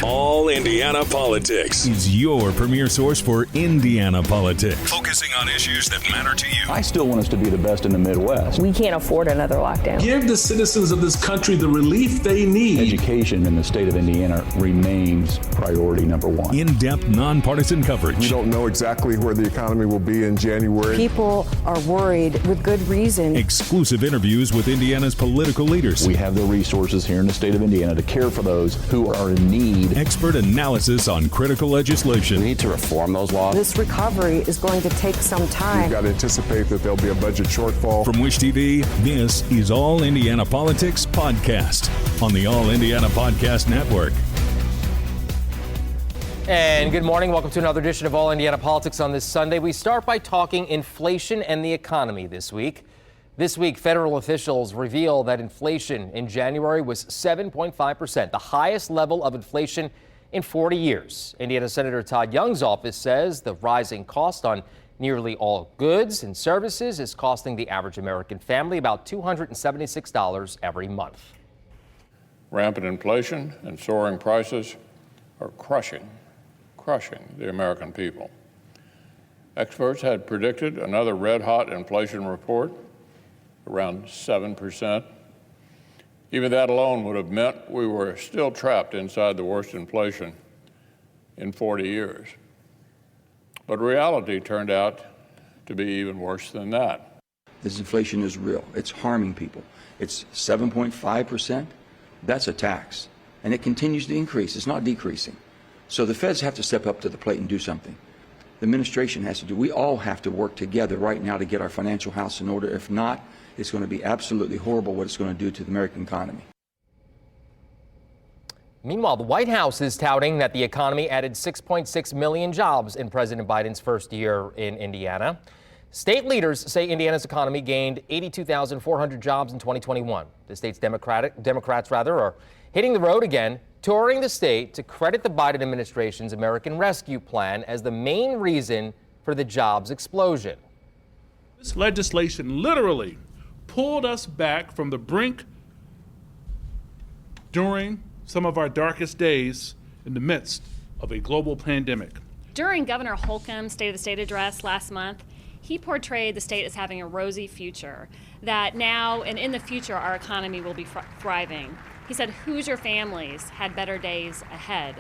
All Indiana Politics is your premier source for Indiana politics, focusing on issues that matter to you. I still want us to be the best in the Midwest. We can't afford another lockdown. Give the citizens of this country the relief they need. Education in the state of Indiana remains priority number one. In-depth, nonpartisan coverage. We don't know exactly where the economy will be in January. People are worried with good reason. Exclusive interviews with Indiana's political leaders. We have the resources here in the state of Indiana to care for those who are in need. Expert analysis on critical legislation. We need to reform those laws. This recovery is going to take some time. We've got to anticipate that there'll be a budget shortfall. From Wish TV, this is All Indiana Politics Podcast on the All Indiana Podcast Network. And good morning. Welcome to another edition of All Indiana Politics on this Sunday. We start by talking inflation and the economy this week. This week, federal officials reveal that inflation in January was 7.5%, the highest level of inflation in 40 years. Indiana Senator Todd Young's office says the rising cost on nearly all goods and services is costing the average American family about $276 every month. Rampant inflation and soaring prices are crushing the American people. Experts had predicted another red-hot inflation report, around 7%. Even that alone would have meant we were still trapped inside the worst inflation in 40 years. But reality turned out to be even worse than that. This inflation is real. It's harming people. It's 7.5%. That's a tax. And it continues to increase. It's not decreasing. So the feds have to step up to the plate and do something. The administration has to do. We all have to work together right now to get our financial house in order. If not, it's going to be absolutely horrible what it's going to do to the American economy. Meanwhile, the White House is touting that the economy added 6.6 million jobs in President Biden's first year in Indiana. State leaders say Indiana's economy gained 82,400 jobs in 2021. The state's Democrats are hitting the road again, touring the state to credit the Biden administration's American Rescue Plan as the main reason for the jobs explosion. This legislation literally pulled us back from the brink during some of our darkest days in the midst of a global pandemic. During Governor Holcomb's State of the State address last month, he portrayed the state as having a rosy future, that now and in the future our economy will be thriving. He said Hoosier families had better days ahead.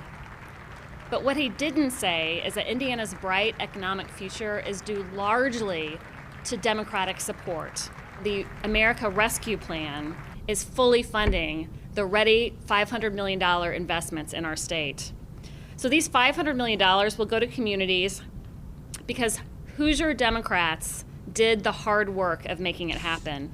But what he didn't say is that Indiana's bright economic future is due largely to Democratic support. The America Rescue Plan is fully funding the ready $500 million investments in our state. So these $500 million will go to communities because Hoosier Democrats did the hard work of making it happen.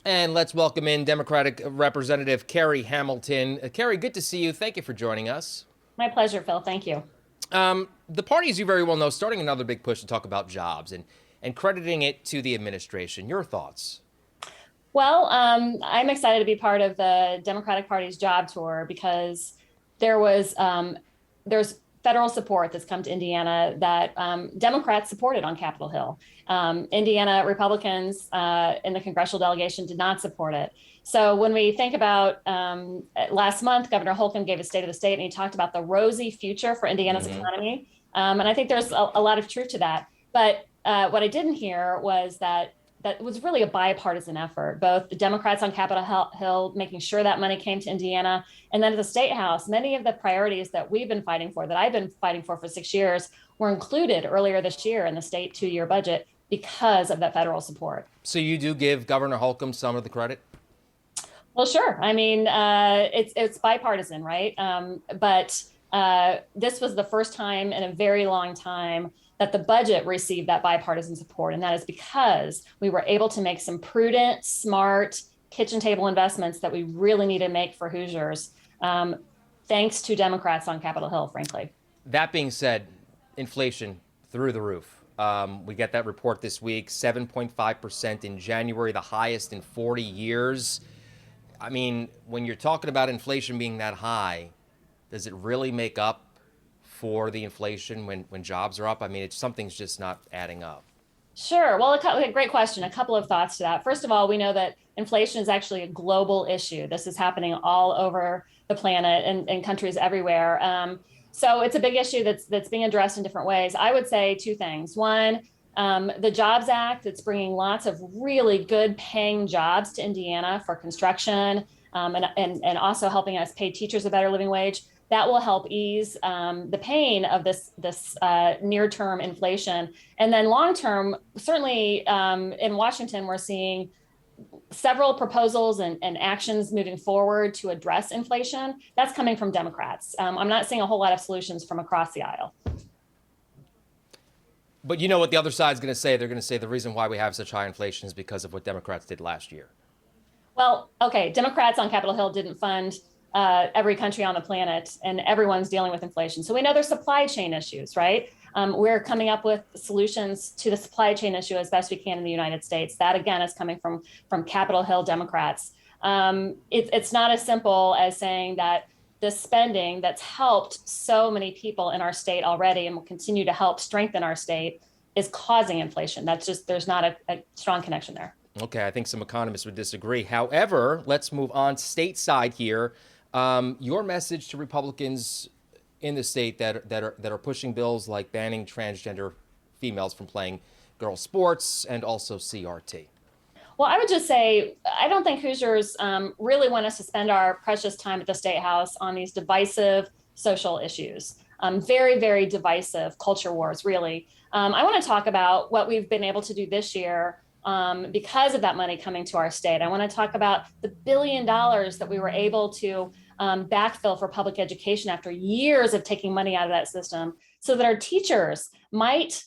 And let's welcome in Democratic Representative Kerry Hamilton. Kerry, good to see you. Thank you for joining us. My pleasure, Phil. Thank you. The party, as you very well know, starting another big push to talk about jobs and crediting it to the administration. Your thoughts? Well, I'm excited to be part of the Democratic Party's job tour because there's federal support that's come to Indiana that Democrats supported on Capitol Hill. Indiana Republicans in the congressional delegation did not support it. So when we think about last month, Governor Holcomb gave a State of the State and he talked about the rosy future for Indiana's economy. And I think there's a lot of truth to that. But what I didn't hear was that was really a bipartisan effort, both the Democrats on Capitol Hill making sure that money came to Indiana, and then at the State House, many of the priorities that we've been fighting for, that I've been fighting for 6 years, were included earlier this year in the state 2-year budget because of that federal support. So you do give Governor Holcomb some of the credit? Well, sure. I mean, it's bipartisan, right? But this was the first time in a very long time that the budget received that bipartisan support. And that is because we were able to make some prudent, smart, kitchen table investments that we really need to make for Hoosiers, thanks to Democrats on Capitol Hill, frankly. That being said, inflation through the roof. We get that report this week, 7.5% in January, the highest in 40 years. I mean, when you're talking about inflation being that high, does it really make up for the inflation when jobs are up? I mean, something's just not adding up. Sure. Well, great question. A couple of thoughts to that. First of all, we know that inflation is actually a global issue. This is happening all over the planet and in countries everywhere. So it's a big issue that's being addressed in different ways. I would say two things. One, the Jobs Act, it's bringing lots of really good paying jobs to Indiana for construction, and also helping us pay teachers a better living wage. That will help ease the pain of this near-term inflation. And then long-term, certainly in Washington, we're seeing several proposals and actions moving forward to address inflation. That's coming from Democrats. I'm not seeing a whole lot of solutions from across the aisle. But you know what the other side's going to say? They're going to say the reason why we have such high inflation is because of what Democrats did last year. Well, okay, Democrats on Capitol Hill didn't fund every country on the planet, and everyone's dealing with inflation. So we know there's supply chain issues, right? We're coming up with solutions to the supply chain issue as best we can in the United States. That, again, is coming from Capitol Hill Democrats. It's not as simple as saying that the spending that's helped so many people in our state already and will continue to help strengthen our state is causing inflation. That's just, there's not a strong connection there. Okay, I think some economists would disagree. However, let's move on stateside here. Your message to Republicans in the state that are pushing bills like banning transgender females from playing girls' sports and also CRT. Well, I would just say, I don't think Hoosiers really want us to spend our precious time at the State House on these divisive social issues. Very, very divisive culture wars, really. I want to talk about what we've been able to do this year because of that money coming to our state. I want to talk about the $1 billion that we were able to backfill for public education after years of taking money out of that system so that our teachers might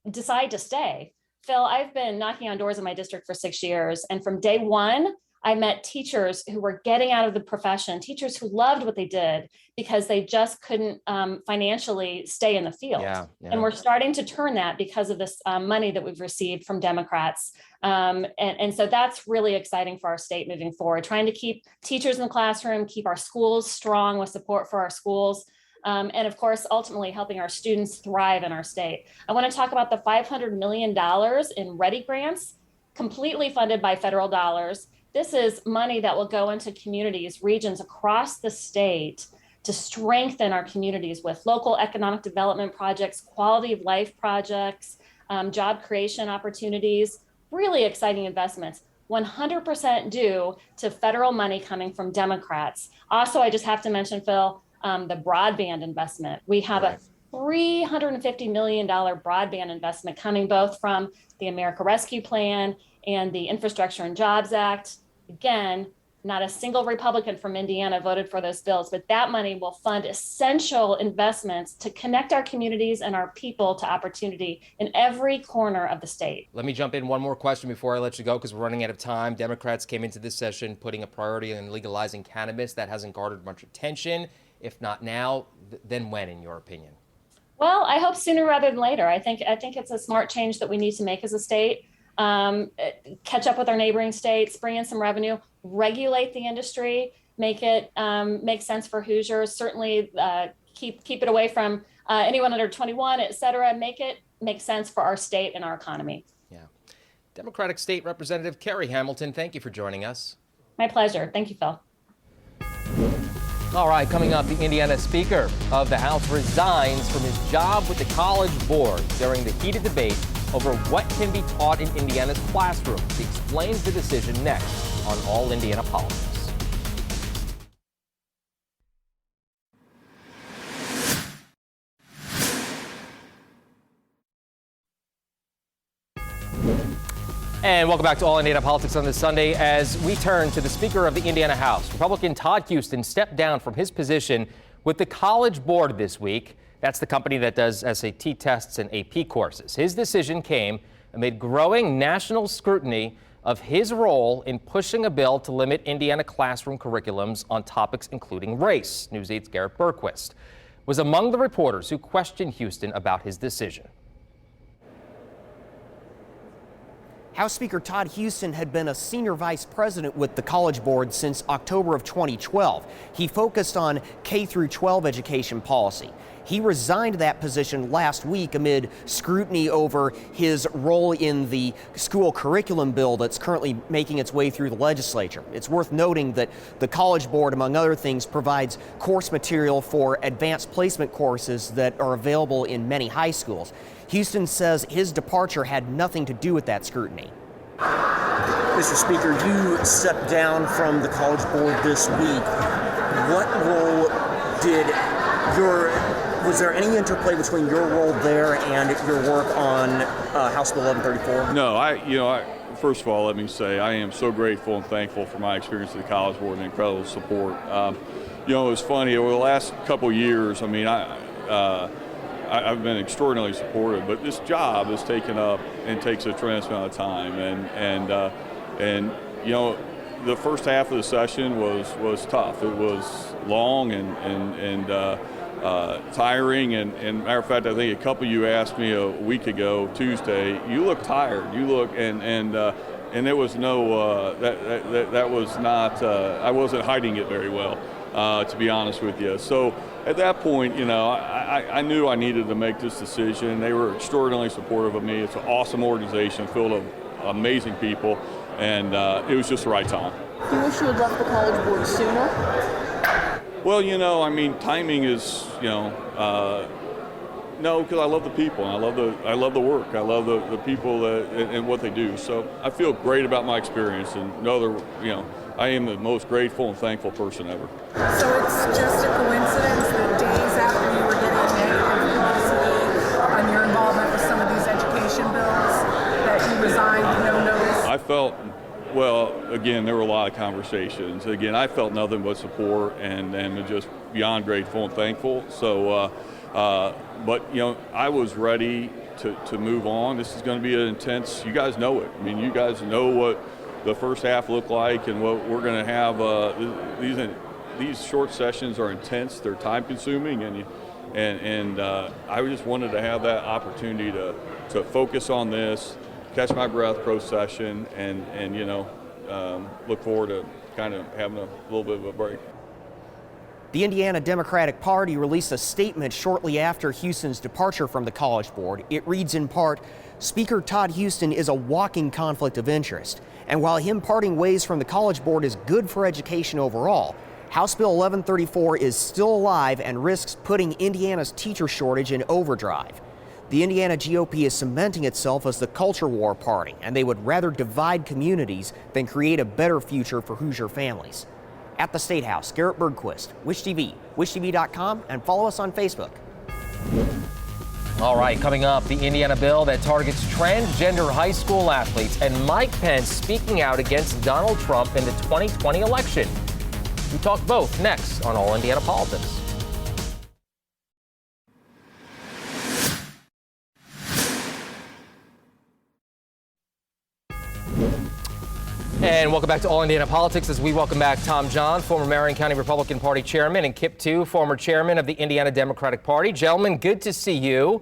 decide to stay. Phil, I've been knocking on doors in my district for 6 years. And from day one, I met teachers who were getting out of the profession, teachers who loved what they did because they just couldn't financially stay in the field. Yeah. And we're starting to turn that because of this money that we've received from Democrats. And so that's really exciting for our state moving forward, trying to keep teachers in the classroom, keep our schools strong with support for our schools. And of course, ultimately helping our students thrive in our state. I want to talk about the $500 million in READY grants, completely funded by federal dollars. This is money that will go into communities, regions across the state to strengthen our communities with local economic development projects, quality of life projects, job creation opportunities, really exciting investments. 100% due to federal money coming from Democrats. Also, I just have to mention, Phil, the broadband investment. We have a $350 million broadband investment coming both from the America Rescue Plan and the Infrastructure and Jobs Act. Again, not a single Republican from Indiana voted for those bills, but that money will fund essential investments to connect our communities and our people to opportunity in every corner of the state. Let me jump in one more question before I let you go because we're running out of time. Democrats came into this session putting a priority on legalizing cannabis. That hasn't garnered much attention. If not now, then when, in your opinion? Well, I hope sooner rather than later. I think it's a smart change that we need to make as a state. Catch up with our neighboring states, bring in some revenue, regulate the industry, make it make sense for Hoosiers. Certainly keep it away from anyone under 21, et cetera. Make it make sense for our state and our economy. Yeah. Democratic State Representative Kerry Hamilton, thank you for joining us. My pleasure. Thank you, Phil. All right, coming up, the Indiana Speaker of the House resigns from his job with the College Board during the heated debate over what can be taught in Indiana's classroom. He explains the decision next on All Indiana Politics. And welcome back to All Indiana Politics on this Sunday as we turn to the Speaker of the Indiana House. Republican Todd Huston stepped down from his position with the College Board this week. That's the company that does SAT tests and AP courses. His decision came amid growing national scrutiny of his role in pushing a bill to limit Indiana classroom curriculums on topics including race. News 8's Garrett Berquist was among the reporters who questioned Huston about his decision. House Speaker Todd Huston had been a senior vice president with the College Board since October of 2012. He focused on K-12 education policy. He resigned that position last week amid scrutiny over his role in the school curriculum bill that's currently making its way through the legislature. It's worth noting that the College Board, among other things, provides course material for advanced placement courses that are available in many high schools. Houston says his departure had nothing to do with that scrutiny. Mr. Speaker, you stepped down from the College Board this week. What role was there any interplay between your role there and your work on House Bill 1134? No, first of all, let me say I am so grateful and thankful for my experience at the College Board and incredible support. It was funny, over the last couple of years, I've been extraordinarily supportive, but this job is taken up and takes a tremendous amount of time. And the first half of the session was tough. It was long and tiring. And matter of fact, I think a couple of you asked me a week ago, Tuesday, you look tired. You look and there was no that was not. I wasn't hiding it very well, to be honest with you. So at that point, I knew I needed to make this decision. They were extraordinarily supportive of me. It's an awesome organization filled with amazing people, and it was just the right time. Do you wish you had left the College Board sooner? Well, timing is, no, because I love the people, and I love the work. I love the people and what they do. So I feel great about my experience, and I am the most grateful and thankful person ever. So it's just a coincidence that days after you were getting negative publicity on your involvement with some of these education bills that you resigned with no notice? I felt, well, again, there were a lot of conversations. Again, I felt nothing but support and just beyond grateful and thankful. So, but I was ready to move on. This is going to be an intense, you guys know it. I mean, you guys know what the first half looked like and what we're going to have. These short sessions are intense. They're time consuming, and I just wanted to have that opportunity to focus on this, catch my breath pro-session, and look forward to kind of having a little bit of a break. The Indiana Democratic Party released a statement shortly after Houston's departure from the College Board. It reads in part, "Speaker Todd Houston is a walking conflict of interest. And while him parting ways from the College Board is good for education overall, House Bill 1134 is still alive and risks putting Indiana's teacher shortage in overdrive. The Indiana GOP is cementing itself as the culture war party, and they would rather divide communities than create a better future for Hoosier families." At the State House, Garrett Bergquist, Wish TV, wishtv.com, and follow us on Facebook. All right, coming up, the Indiana bill that targets transgender high school athletes and Mike Pence speaking out against Donald Trump in the 2020 election. We talk both next on All Indiana Politics. And welcome back to All Indiana Politics as we welcome back Tom John, former Marion County Republican Party chairman, and Kip Tu, former chairman of the Indiana Democratic Party. Gentlemen, good to see you.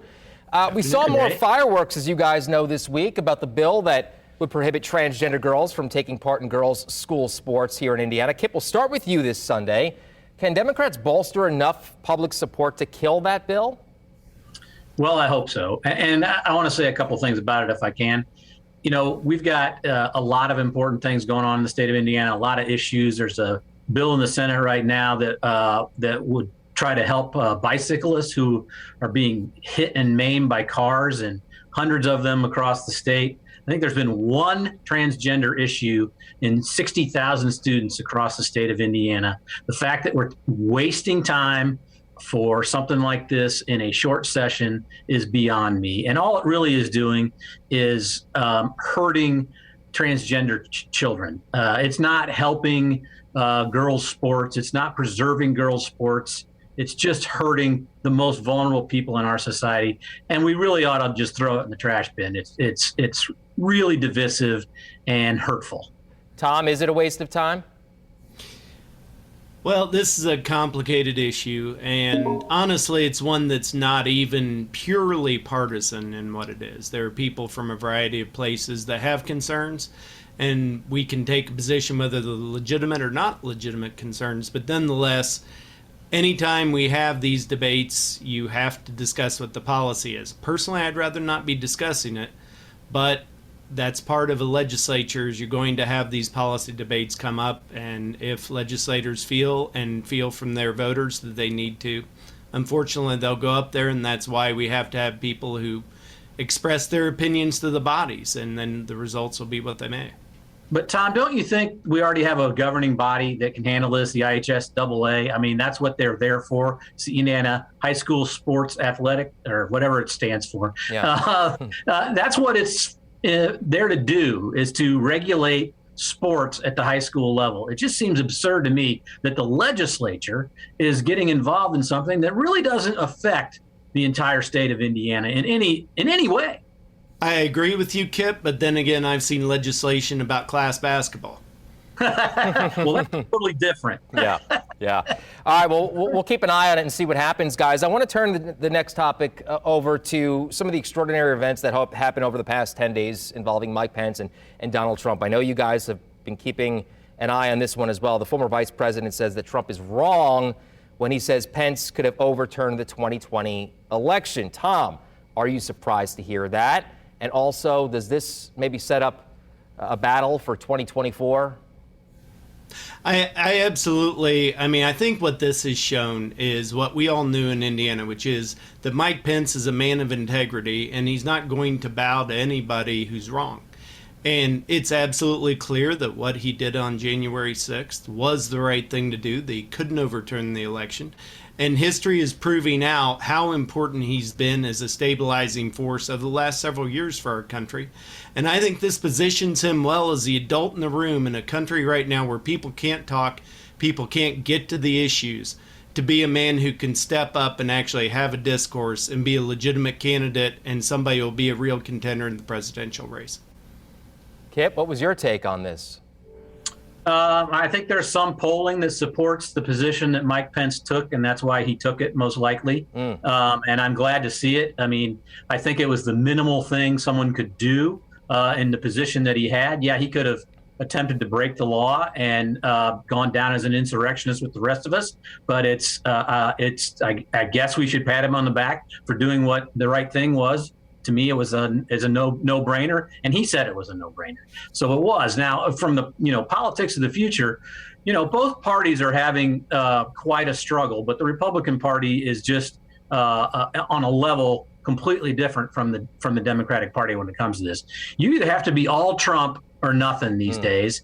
We saw more fireworks, as you guys know, this week about the bill that would prohibit transgender girls from taking part in girls' school sports here in Indiana. Kip, we'll start with you this Sunday. Can Democrats bolster enough public support to kill that bill? Well, I hope so. And I want to say a couple things about it if I can. We've got a lot of important things going on in the state of Indiana, a lot of issues. There's a bill in the Senate right now that would try to help bicyclists who are being hit and maimed by cars, and hundreds of them across the state. I think there's been one transgender issue in 60,000 students across the state of Indiana. The fact that we're wasting time for something like this in a short session is beyond me. And all it really is doing is hurting transgender children. It's not helping girls' sports. It's not preserving girls' sports. It's just hurting the most vulnerable people in our society. And we really ought to just throw it in the trash bin. It's really divisive and hurtful. Tom, is it a waste of time? Well, this is a complicated issue, and honestly, it's one that's not even purely partisan in what it is. There are people from a variety of places that have concerns, and we can take a position whether they're legitimate or not legitimate concerns, but nonetheless, anytime we have these debates, you have to discuss what the policy is. Personally, I'd rather not be discussing it, but that's part of a legislature. Is you're going to have these policy debates come up, and if legislators feel from their voters that they need to, unfortunately, they'll go up there, and that's why we have to have people who express their opinions to the bodies, and then the results will be what they may. But Tom, don't you think we already have a governing body that can handle this, the IHSAA? I mean, that's what they're there for. It's the Indiana High School Sports Athletic, or whatever it stands for. Yeah. That's what it's there to do, is to regulate sports at the high school level. It just seems absurd to me that the legislature is getting involved in something that really doesn't affect the entire state of Indiana in any way. I agree with you, Kip, but then again, I've seen legislation about class basketball. Well, that's totally different. Yeah. All right, well, we'll keep an eye on it and see what happens, guys. I want to turn the next topic over to some of the extraordinary events that happened over the past 10 days involving Mike Pence and Donald Trump. I know you guys have been keeping an eye on this one as well. The former vice president says that Trump is wrong when he says Pence could have overturned the 2020 election. Tom, are you surprised to hear that? And also, does this maybe set up a battle for 2024? I absolutely. I mean, I think what this has shown is what we all knew in Indiana, which is that Mike Pence is a man of integrity, and he's not going to bow to anybody who's wrong. And it's absolutely clear that what he did on January 6th was the right thing to do. They couldn't overturn the election. And history is proving out how important he's been as a stabilizing force over the last several years for our country. And I think this positions him well as the adult in the room in a country right now where people can't talk, people can't get to the issues, to be a man who can step up and actually have a discourse and be a legitimate candidate and somebody who will be a real contender in the presidential race. Kip, what was your take on this? I think there's some polling that supports the position that Mike Pence took, and that's why he took it, most likely. And I'm glad to see it. I mean, I think it was the minimal thing someone could do in the position that he had. Yeah, he could have attempted to break the law and gone down as an insurrectionist with the rest of us. But I guess we should pat him on the back for doing what the right thing was. To me, it was a no-brainer, and he said it was a no-brainer. So it was. Now, from the politics of the future, both parties are having quite a struggle, but the Republican Party is just on a level completely different from the Democratic Party when it comes to this. You either have to be all Trump or nothing these days.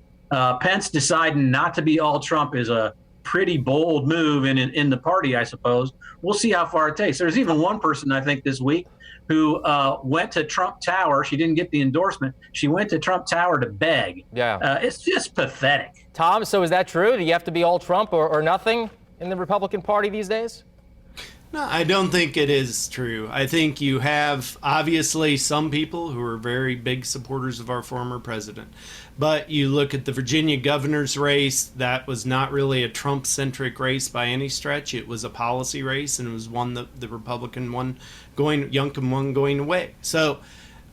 Pence deciding not to be all Trump is a pretty bold move in the party, I suppose. We'll see how far it takes. There's even one person, I think, this week who went to Trump Tower. She didn't get the endorsement. She went to Trump Tower to beg. Yeah. It's just pathetic. Tom, so is that true? Do you have to be all Trump or nothing in the Republican Party these days? No, I don't think it is true. I think you have obviously some people who are very big supporters of our former president. But you look at the Virginia governor's race, that was not really a Trump-centric race by any stretch. It was a policy race, and it was one that the Republican won Youngkin won going away. So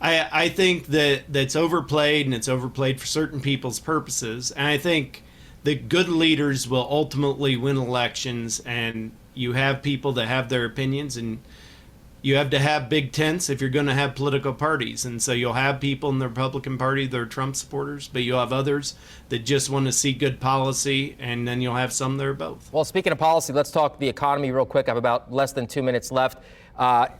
I think that's overplayed, and it's overplayed for certain people's purposes. And I think that good leaders will ultimately win elections, and you have people that have their opinions, and you have to have big tents if you're going to have political parties. And so you'll have people in the Republican Party that are Trump supporters, but you'll have others that just want to see good policy, and then you'll have some that are both. Well, speaking of policy, let's talk the economy real quick. I have about less than 2 minutes left.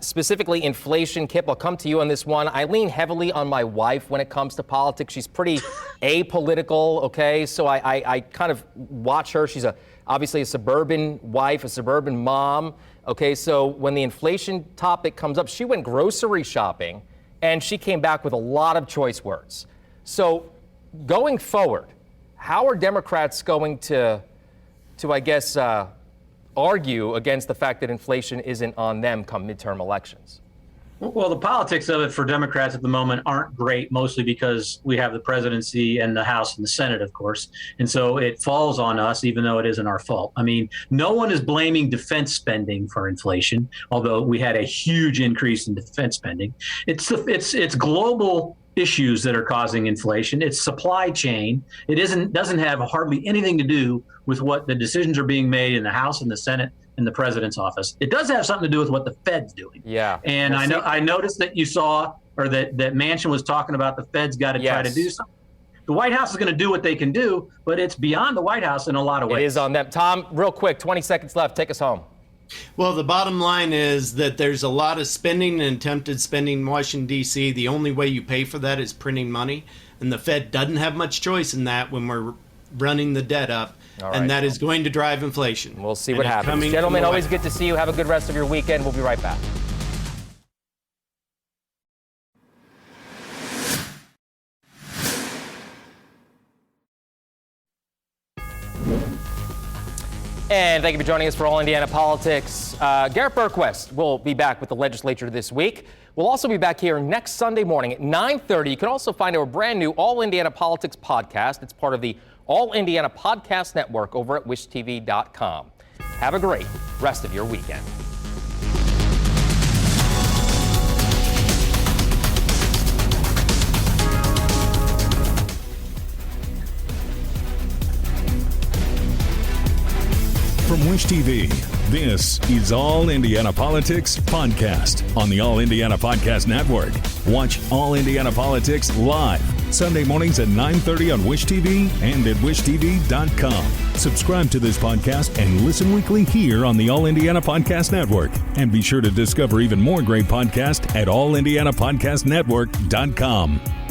Specifically inflation. Kip, I'll come to you on this one. I lean heavily on my wife when it comes to politics. She's pretty apolitical, okay? So I kind of watch her. She's obviously a suburban wife, a suburban mom. Okay, so when the inflation topic comes up, she went grocery shopping and she came back with a lot of choice words. So going forward, how are Democrats going to I guess, argue against the fact that inflation isn't on them come midterm elections? Well, the politics of it for Democrats at the moment aren't great, mostly because we have the presidency and the House and the Senate, of course. And so it falls on us, even though it isn't our fault. I mean, no one is blaming defense spending for inflation, although we had a huge increase in defense spending. It's global issues that are causing inflation. It's supply chain. It doesn't have hardly anything to do with what the decisions are being made in the House and the Senate in the president's office. It does have something to do with what the Fed's doing. Yeah. And I noticed that you saw, or that Manchin was talking about the Fed's got to try to do something. The White House is going to do what they can do, but it's beyond the White House in a lot of ways. It is on them. Tom, real quick, 20 seconds left. Take us home. Well, the bottom line is that there's a lot of spending and attempted spending in Washington, D.C. The only way you pay for that is printing money. And the Fed doesn't have much choice in that when we're running the debt up. All and right. that is going to drive inflation. We'll see what happens. Gentlemen, always good to see you. Have a good rest of your weekend. We'll be right back. And thank you for joining us for All Indiana Politics. Garrett Berquist will be back with the legislature this week. We'll also be back here next Sunday morning at 9:30. You can also find our brand new All Indiana Politics podcast. It's part of the All Indiana Podcast Network over at wishtv.com. Have a great rest of your weekend. From Wish TV, this is All Indiana Politics Podcast on the All Indiana Podcast Network. Watch All Indiana Politics live Sunday mornings at 9:30 on Wish TV and at wishtv.com. Subscribe to this podcast and listen weekly here on the All Indiana Podcast Network. And be sure to discover even more great podcasts at allindianapodcastnetwork.com.